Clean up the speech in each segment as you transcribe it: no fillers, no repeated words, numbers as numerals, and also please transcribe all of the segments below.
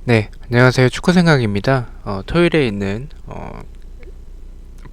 네, 안녕하세요. 축구생각입니다. 토요일에 있는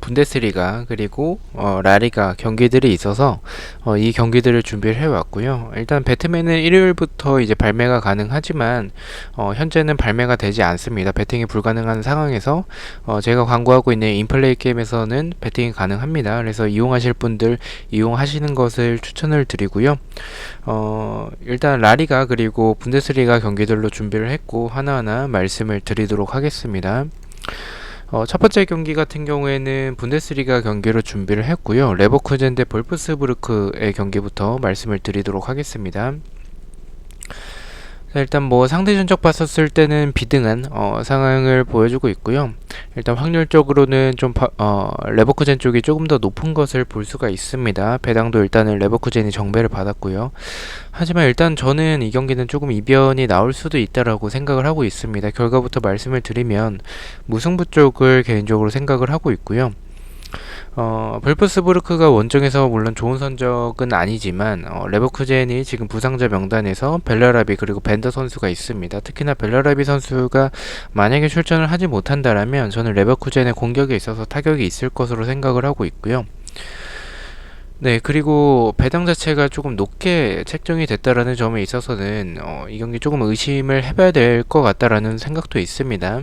분데스리가 그리고 라리가 경기들이 있어서 이 경기들을 준비를 해왔고요. 일단 배트맨은 일요일부터 이제 발매가 가능하지만 현재는 발매가 되지 않습니다. 배팅이 불가능한 상황에서 제가 광고하고 있는 인플레이 게임에서는 배팅이 가능합니다. 그래서 이용하실 분들 이용하시는 것을 추천을 드리고요. 일단 라리가 그리고 분데스리가 경기들로 준비를 했고 하나하나 말씀을 드리도록 하겠습니다. 첫 번째 경기 같은 경우에는 분데스리가 경기로 준비를 했고요. 레버쿠젠 대 볼프스부르크의 경기부터 말씀을 드리도록 하겠습니다. 자, 일단 뭐 상대 전적 봤었을 때는 비등한 상황을 보여주고 있고요. 일단 확률적으로는 좀 레버쿠젠 쪽이 조금 더 높은 것을 볼 수가 있습니다. 배당도 일단은 레버쿠젠이 정배를 받았고요. 하지만 일단 저는 이 경기는 조금 이변이 나올 수도 있다라고 생각을 하고 있습니다. 결과부터 말씀을 드리면 무승부 쪽을 개인적으로 생각을 하고 있고요. 볼프스부르크가 원정에서 물론 좋은 성적은 아니지만 레버쿠젠이 지금 부상자 명단에서 벨라라비 그리고 벤더 선수가 있습니다. 특히나 벨라라비 선수가 만약에 출전을 하지 못한다라면 저는 레버쿠젠의 공격에 있어서 타격이 있을 것으로 생각을 하고 있고요. 네, 그리고 배당 자체가 조금 높게 책정이 됐다라는 점에 있어서는 이 경기 조금 의심을 해봐야 될 것 같다라는 생각도 있습니다.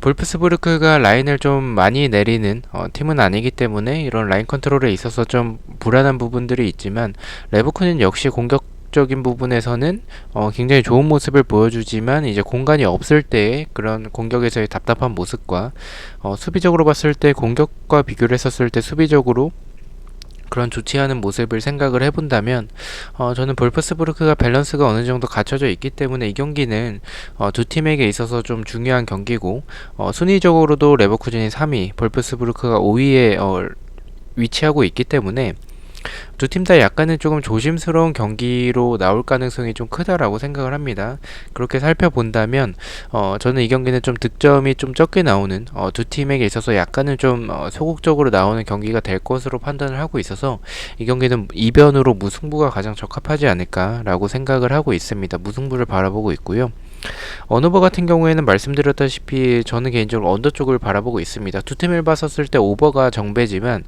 볼프스부르크가 라인을 좀 많이 내리는 팀은 아니기 때문에 이런 라인 컨트롤에 있어서 좀 불안한 부분들이 있지만 레버쿠젠 역시 공격적인 부분에서는 굉장히 좋은 모습을 보여주지만 이제 공간이 없을 때 그런 공격에서의 답답한 모습과 수비적으로 봤을 때 공격과 비교를 했었을 때 수비적으로 그런 좋지 않은 모습을 생각을 해본다면 저는 볼프스부르크가 밸런스가 어느 정도 갖춰져 있기 때문에 이 경기는 두 팀에게 있어서 좀 중요한 경기고 순위적으로도 레버쿠젠이 3위, 볼프스부르크가 5위에 위치하고 있기 때문에 두 팀 다 약간은 조금 조심스러운 경기로 나올 가능성이 좀 크다라고 생각을 합니다. 그렇게 살펴본다면 저는 이 경기는 좀 득점이 좀 적게 나오는 두 팀에게 있어서 약간은 좀 소극적으로 나오는 경기가 될 것으로 판단을 하고 있어서 이 경기는 이변으로 무승부가 가장 적합하지 않을까라고 생각을 하고 있습니다. 무승부를 바라보고 있고요. 언어버 같은 경우에는 말씀드렸다시피 저는 개인적으로 언더 쪽을 바라보고 있습니다. 두 팀을 봤었을 때 오버가 정배지만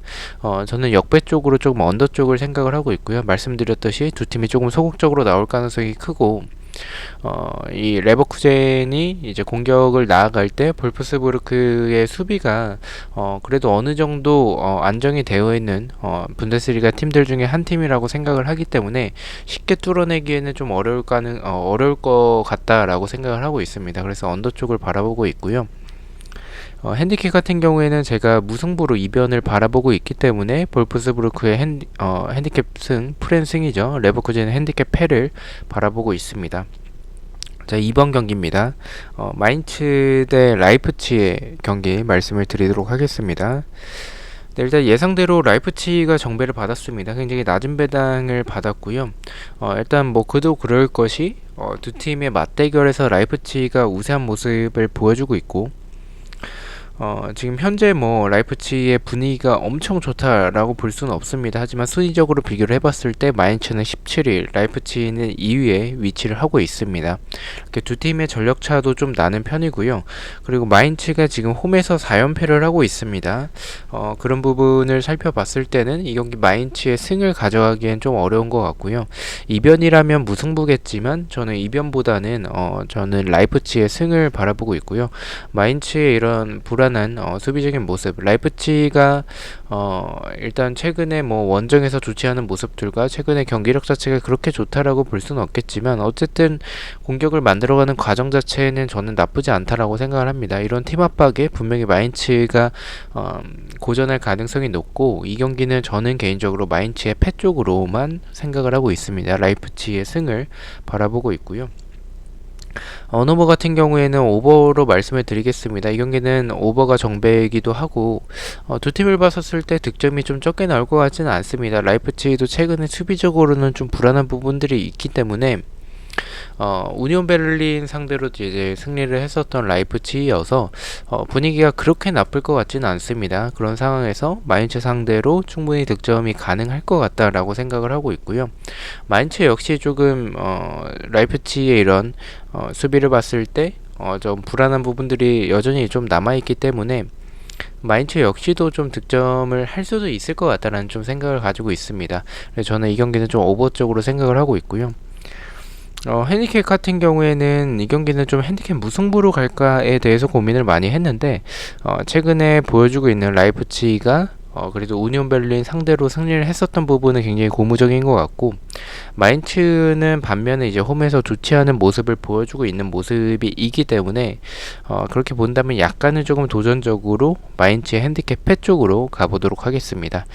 저는 역배 쪽으로 조금 언더 쪽을 생각을 하고 있고요. 말씀드렸듯이 두 팀이 조금 소극적으로 나올 가능성이 크고 이 레버쿠젠이 이제 공격을 나아갈 때 볼프스부르크의 수비가 그래도 어느 정도 안정이 되어 있는 분데스리가 팀들 중에 한 팀이라고 생각을 하기 때문에 쉽게 뚫어내기에는 좀 어려울 것 같다라고 생각을 하고 있습니다. 그래서 언더 쪽을 바라보고 있고요. 핸디캡 같은 경우에는 제가 무승부로 이변을 바라보고 있기 때문에 볼프스부르크의 핸디캡 승, 프렌 승이죠. 레버쿠젠의 핸디캡 패를 바라보고 있습니다. 자, 2번 경기입니다. 마인츠 대 라이프치히의 경기 말씀을 드리도록 하겠습니다. 네, 일단 예상대로 라이프치히가 정배를 받았습니다. 굉장히 낮은 배당을 받았고요. 일단 뭐 그도 그럴 것이 두 팀의 맞대결에서 라이프치히가 우세한 모습을 보여주고 있고 지금 현재 뭐 라이프치히의 분위기가 엄청 좋다라고 볼 수는 없습니다. 하지만 순위적으로 비교를 해봤을 때 마인츠는 17위, 라이프치히는 2위에 위치를 하고 있습니다. 이렇게 두 팀의 전력 차도 좀 나는 편이고요. 그리고 마인츠가 지금 홈에서 4연패를 하고 있습니다. 그런 부분을 살펴봤을 때는 이 경기 마인츠의 승을 가져가기엔 좀 어려운 것 같고요. 이변이라면 무승부겠지만 저는 이변보다는 저는 라이프치히의 승을 바라보고 있고요. 마인츠의 이런 불안한 수비적인 모습, 라이프치히가 일단 최근에 뭐 원정에서 좋지 않은 모습들과 최근에 경기력 자체가 그렇게 좋다라고 볼 수는 없겠지만 어쨌든 공격을 만들어가는 과정 자체는 저는 나쁘지 않다라고 생각을 합니다. 이런 팀 압박에 분명히 마인츠가 고전할 가능성이 높고 이 경기는 저는 개인적으로 마인츠의 패 쪽으로만 생각을 하고 있습니다. 라이프치히의 승을 바라보고 있고요. 언어버 같은 경우에는 오버로 말씀을 드리겠습니다. 이 경기는 오버가 정배이기도 하고 두 팀을 봤었을 때 득점이 좀 적게 나올 것 같지는 않습니다. 라이프치히도 최근에 수비적으로는 좀 불안한 부분들이 있기 때문에 우니온 베를린 상대로 이제 승리를 했었던 라이프치히여서 분위기가 그렇게 나쁠 것 같지는 않습니다. 그런 상황에서 마인츠 상대로 충분히 득점이 가능할 것 같다라고 생각을 하고 있고요. 마인츠 역시 조금 라이프치히의 이런 수비를 봤을 때 좀 불안한 부분들이 여전히 좀 남아있기 때문에 마인츠 역시도 좀 득점을 할 수도 있을 것 같다라는 좀 생각을 가지고 있습니다. 그래서 저는 이 경기는 좀 오버적으로 생각을 하고 있고요. 핸디캡 같은 경우에는 이 경기는 좀 핸디캡 무승부로 갈까에 대해서 고민을 많이 했는데 최근에 보여주고 있는 라이프치히가 그래도 우니온 베를린 상대로 승리를 했었던 부분은 굉장히 고무적인 것 같고, 마인츠는 반면에 이제 홈에서 좋지 않은 모습을 보여주고 있는 모습이기 때문에 그렇게 본다면 약간은 조금 도전적으로 마인츠의 핸디캡 패 쪽으로 가보도록 하겠습니다.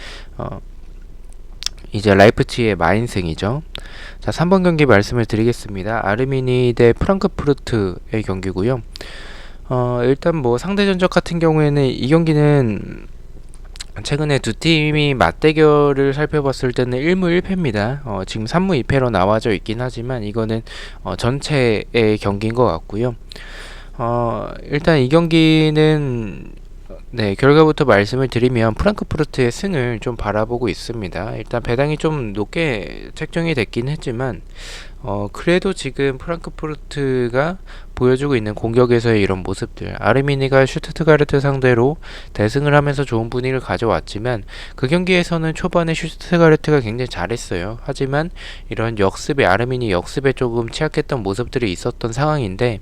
이제 라이프치히의 마인승이죠. 자, 3번 경기 말씀을 드리겠습니다. 아르미니 대 프랑크푸르트의 경기고요. 일단 뭐 상대 전적 같은 경우에는 이 경기는 최근에 두 팀이 맞대결을 살펴봤을 때는 1무 1패입니다. 지금 3무 2패로 나와져 있긴 하지만 이거는 전체의 경기인 것 같고요. 일단 이 경기는 결과부터 말씀을 드리면 프랑크푸르트의 승을 좀 바라보고 있습니다. 일단 배당이 좀 높게 책정이 됐긴 했지만 그래도 지금 프랑크푸르트가 보여주고 있는 공격에서의 이런 모습들, 아르미니가 슈투트가르트 상대로 대승을 하면서 좋은 분위기를 가져왔지만 그 경기에서는 초반에 슈투트가르트가 굉장히 잘했어요. 하지만 이런 역습에, 아르미니 역습에 조금 취약했던 모습들이 있었던 상황인데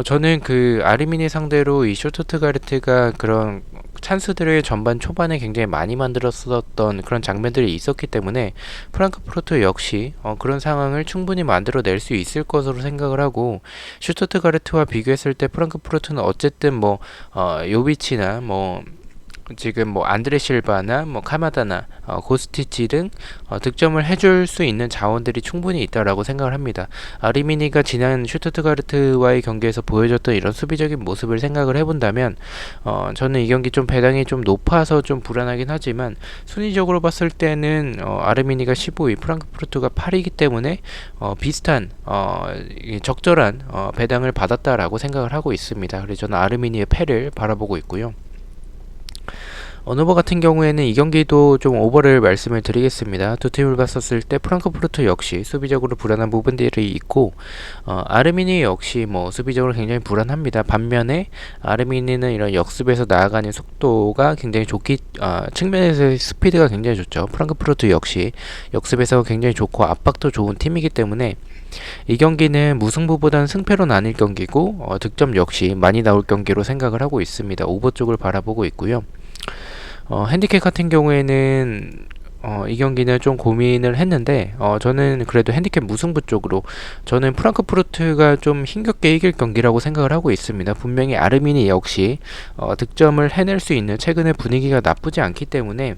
저는 그 아르미니 상대로 이 슈투트가르트가 그런 찬스들을 전반 초반에 굉장히 많이 만들었었던 그런 장면들이 있었기 때문에 프랑크푸르트 역시 그런 상황을 충분히 만들어낼 수 있을 것으로 생각을 하고, 슈투트가르트와 비교했을 때 프랑크푸르트는 어쨌든 뭐 요비치나 뭐 지금 뭐 안드레 실바나 뭐 카마다나 고스티치 등 득점을 해줄 수 있는 자원들이 충분히 있다라고 생각을 합니다. 아르미니가 지난 슈투트가르트와의 경기에서 보여줬던 이런 수비적인 모습을 생각을 해본다면 저는 이 경기 좀 배당이 좀 높아서 좀 불안하긴 하지만 순위적으로 봤을 때는 아르미니가 15위, 프랑크푸르트가 8위이기 때문에 비슷한 적절한 배당을 받았다라고 생각을 하고 있습니다. 그래서 저는 아르미니의 패를 바라보고 있고요. 언어버 같은 경우에는 이 경기도 좀 오버를 말씀을 드리겠습니다. 두 팀을 봤었을 때 프랑크푸르트 역시 수비적으로 불안한 부분들이 있고 아르미니 역시 뭐 수비적으로 굉장히 불안합니다. 반면에 아르미니는 이런 역습에서 나아가는 속도가 굉장히 좋기 측면에서의 스피드가 굉장히 좋죠. 프랑크푸르트 역시 역습에서 굉장히 좋고 압박도 좋은 팀이기 때문에 이 경기는 무승부보다는 승패로 나뉠 경기고 득점 역시 많이 나올 경기로 생각을 하고 있습니다. 오버 쪽을 바라보고 있고요. 핸디캡 같은 경우에는 이 경기는 좀 고민을 했는데 저는 그래도 핸디캡 무승부 쪽으로, 저는 프랑크푸르트가 좀 힘겹게 이길 경기라고 생각을 하고 있습니다. 분명히 아르미니 역시 득점을 해낼 수 있는 최근의 분위기가 나쁘지 않기 때문에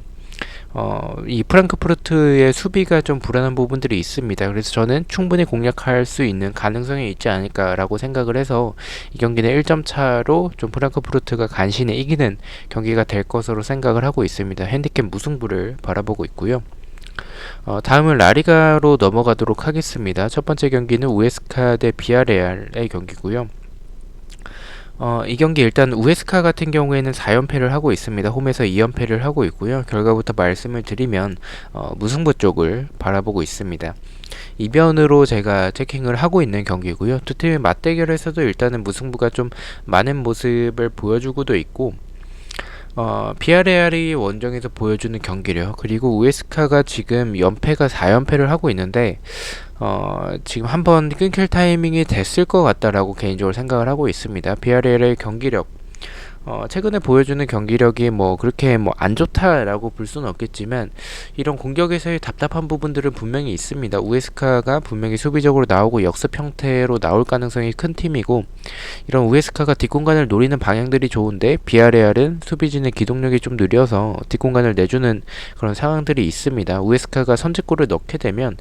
이 프랑크푸르트의 수비가 좀 불안한 부분들이 있습니다. 그래서 저는 충분히 공략할 수 있는 가능성이 있지 않을까라고 생각을 해서 이 경기는 1점 차로 좀 프랑크푸르트가 간신히 이기는 경기가 될 것으로 생각을 하고 있습니다. 핸디캡 무승부를 바라보고 있고요. 다음은 라리가로 넘어가도록 하겠습니다. 첫 번째 경기는 우에스카 대 비아레알의 경기고요. 이 경기 일단 우에스카 같은 경우에는 4연패를 하고 있습니다. 홈에서 2연패를 하고 있고요. 결과부터 말씀을 드리면 무승부 쪽을 바라보고 있습니다. 이변으로 제가 체킹을 하고 있는 경기고요. 두 팀의 맞대결에서도 일단은 무승부가 좀 많은 모습을 보여주고도 있고, 비아레알이 원정에서 보여주는 경기력, 그리고 우에스카가 지금 연패가 4연패를 하고 있는데 지금 한번 끊길 타이밍이 됐을 것 같다라고 개인적으로 생각을 하고 있습니다. 비아레알의 경기력, 최근에 보여주는 경기력이 뭐 그렇게 뭐 안 좋다라고 볼 수는 없겠지만 이런 공격에서의 답답한 부분들은 분명히 있습니다. 우에스카가 분명히 수비적으로 나오고 역습 형태로 나올 가능성이 큰 팀이고, 이런 우에스카가 뒷공간을 노리는 방향들이 좋은데 비아레알은 수비진의 기동력이 좀 느려서 뒷공간을 내주는 그런 상황들이 있습니다. 우에스카가 선제골을 넣게 되면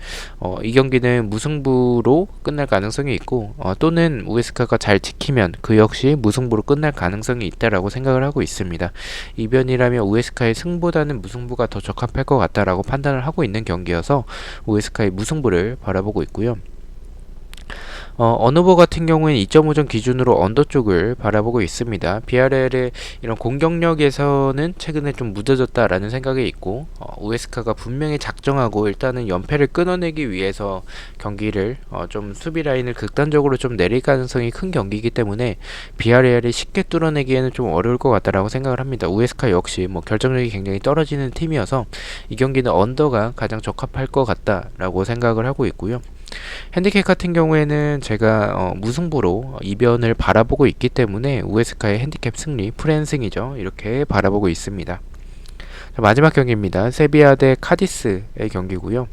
이 경기는 무승부로 끝날 가능성이 있고, 또는 우에스카가 잘 지키면 그 역시 무승부로 끝날 가능성이 있다라고 생각을 하고 있습니다. 이변이라면 우에스카의 승보다는 무승부가 더 적합할 것 같다라고 판단을 하고 있는 경기여서 우에스카의 무승부를 바라보고 있고요. 언어버 같은 경우에는 2.5점 기준으로 언더 쪽을 바라보고 있습니다. BRL의 이런 공격력에서는 최근에 좀 무뎌졌다라는 생각이 있고, 우에스카가 분명히 작정하고 일단은 연패를 끊어내기 위해서 경기를 좀 수비 라인을 극단적으로 좀 내릴 가능성이 큰 경기이기 때문에 BRL이 쉽게 뚫어내기에는 좀 어려울 것 같다라고 생각을 합니다. 우에스카 역시 뭐 결정력이 굉장히 떨어지는 팀이어서 이 경기는 언더가 가장 적합할 것 같다라고 생각을 하고 있고요. 핸디캡 같은 경우에는 제가 무승부로 이변을 바라보고 있기 때문에 우에스카의 핸디캡 승리, 프랜승이죠. 이렇게 바라보고 있습니다. 자, 마지막 경기입니다. 세비야 대 카디스의 경기고요.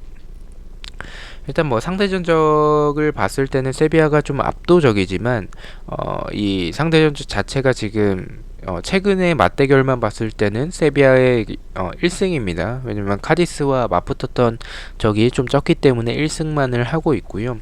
일단 뭐 상대 전적을 봤을 때는 세비야가 좀 압도적이지만 이 상대 전적 자체가 지금 최근의 맞대결만 봤을 때는 세비야의 1승입니다. 왜냐면 카디스와 맞붙었던 적이 좀 적기 때문에 1승만을 하고 있고요.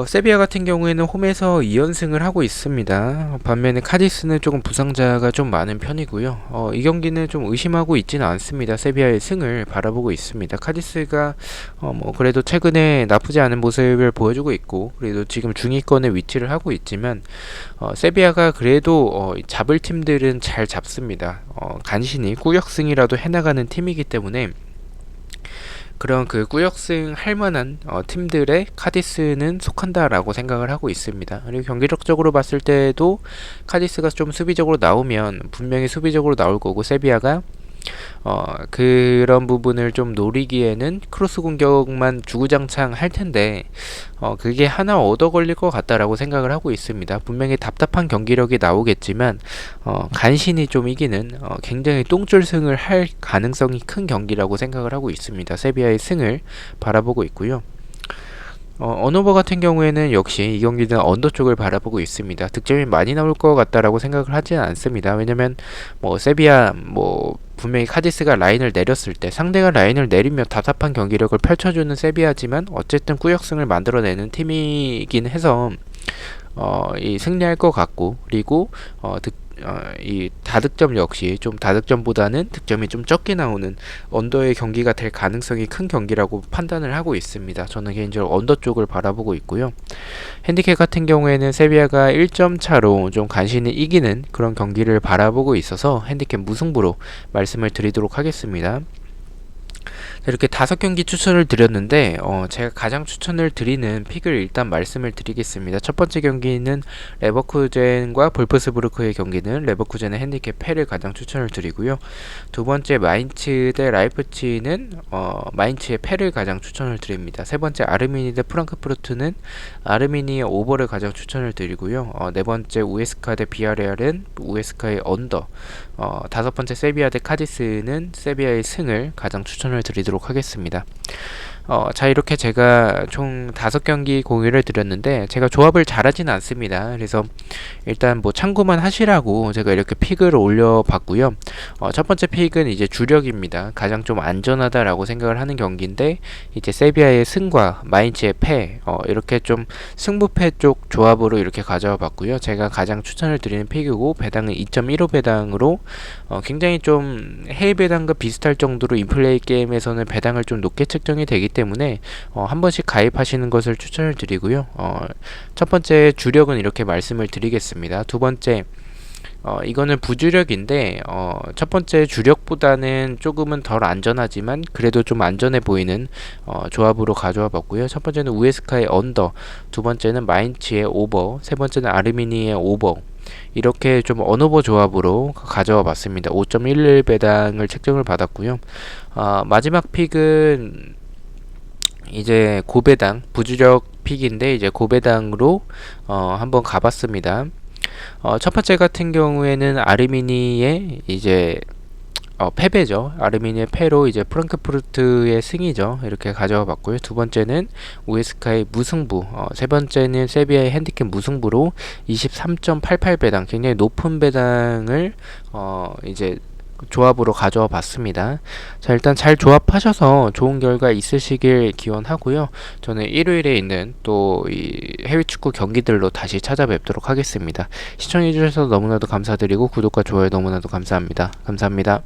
세비야 같은 경우에는 홈에서 2연승을 하고 있습니다. 반면에 카디스는 조금 부상자가 좀 많은 편이고요. 이 경기는 좀 의심하고 있지는 않습니다. 세비야의 승을 바라보고 있습니다. 카디스가 뭐 그래도 최근에 나쁘지 않은 모습을 보여주고 있고, 그래도 지금 중위권에 위치를 하고 있지만 세비야가 그래도 잡을 팀들은 잘 잡습니다. 간신히 꾸역승이라도 해나가는 팀이기 때문에 그런 그 꾸역승 할 만한 팀들의 카디스는 속한다라고 생각을 하고 있습니다. 그리고 경기력적으로 봤을 때도 카디스가 좀 수비적으로 나오면 분명히 수비적으로 나올 거고, 세비야가 그런 부분을 좀 노리기에는 크로스 공격만 주구장창 할 텐데 그게 하나 얻어 걸릴 것 같다라고 생각을 하고 있습니다. 분명히 답답한 경기력이 나오겠지만 간신히 좀 이기는 굉장히 똥줄승을 할 가능성이 큰 경기라고 생각을 하고 있습니다. 세비야의 승을 바라보고 있고요. 언어버 같은 경우에는 역시 이 경기는 언더 쪽을 바라보고 있습니다. 득점이 많이 나올 것 같다라고 생각을 하지는 않습니다. 왜냐면 뭐 세비야 뭐 분명히 카디스가 라인을 내렸을 때 상대가 라인을 내리며 답답한 경기력을 펼쳐주는 세비야지만 어쨌든 꾸역승을 만들어내는 팀이긴 해서 이 승리할 것 같고, 그리고 이 다득점 역시 좀 다득점보다는 득점이 좀 적게 나오는 언더의 경기가 될 가능성이 큰 경기라고 판단을 하고 있습니다. 저는 개인적으로 언더 쪽을 바라보고 있고요. 핸디캡 같은 경우에는 세비야가 1점 차로 좀 간신히 이기는 그런 경기를 바라보고 있어서 핸디캡 무승부로 말씀을 드리도록 하겠습니다. 이렇게 5경기 추천을 드렸는데 제가 가장 추천을 드리는 픽을 일단 말씀을 드리겠습니다. 첫 번째 경기는 레버쿠젠과 볼프스부르크의 경기는 레버쿠젠의 핸디캡 패를 가장 추천을 드리고요. 두 번째 마인츠 대 라이프치히는 마인츠의 패를 가장 추천을 드립니다. 세 번째 아르미니 대 프랑크푸르트는 아르미니의 오버를 가장 추천을 드리고요. 네 번째 우에스카 대 비아레알은 우에스카의 언더, 다섯 번째 세비야 대 카디스는 세비야의 승을 가장 추천을 드리도록 하겠습니다. 자, 이렇게 제가 총 5경기 공유를 드렸는데 제가 조합을 잘하지는 않습니다. 그래서 일단 뭐 참고만 하시라고 제가 이렇게 픽을 올려봤고요. 첫 번째 픽은 이제 주력입니다. 가장 좀 안전하다라고 생각을 하는 경기인데 이제 세비야의 승과 마인츠의 패, 이렇게 좀 승부패 쪽 조합으로 이렇게 가져와 봤고요. 제가 가장 추천을 드리는 픽이고 배당은 2.15 배당으로 굉장히 좀 해외 배당과 비슷할 정도로 인플레이 게임에서는 배당을 좀 높게 측정이 되기 때문에 한 번씩 가입하시는 것을 추천을 드리고요. 첫 번째 주력은 이렇게 말씀을 드리겠습니다. 두 번째 이거는 부주력인데 첫 번째 주력보다는 조금은 덜 안전하지만 그래도 좀 안전해 보이는 조합으로 가져와 봤고요. 첫 번째는 우에스카의 언더, 두 번째는 마인츠의 오버, 세 번째는 아르미니의 오버, 이렇게 좀 언오버 조합으로 가져와 봤습니다. 5.11 배당을 책정을 받았고요. 마지막 픽은 이제 고배당, 부주력 픽인데 이제 고배당으로 한번 가봤습니다. 첫 번째 같은 경우에는 아르미니의 이제 패배죠. 아르미니의 패로 이제 프랑크푸르트의 승이죠. 이렇게 가져와 봤고요. 두 번째는 우에스카의 무승부, 세 번째는 세비야의 핸디캡 무승부로 23.88 배당, 굉장히 높은 배당을 이제 조합으로 가져와 봤습니다. 자, 일단 잘 조합하셔서 좋은 결과 있으시길 기원하고요. 저는 일요일에 있는 또 이 해외 축구 경기들로 다시 찾아뵙도록 하겠습니다. 시청해주셔서 너무나도 감사드리고 구독과 좋아요 너무나도 감사합니다. 감사합니다.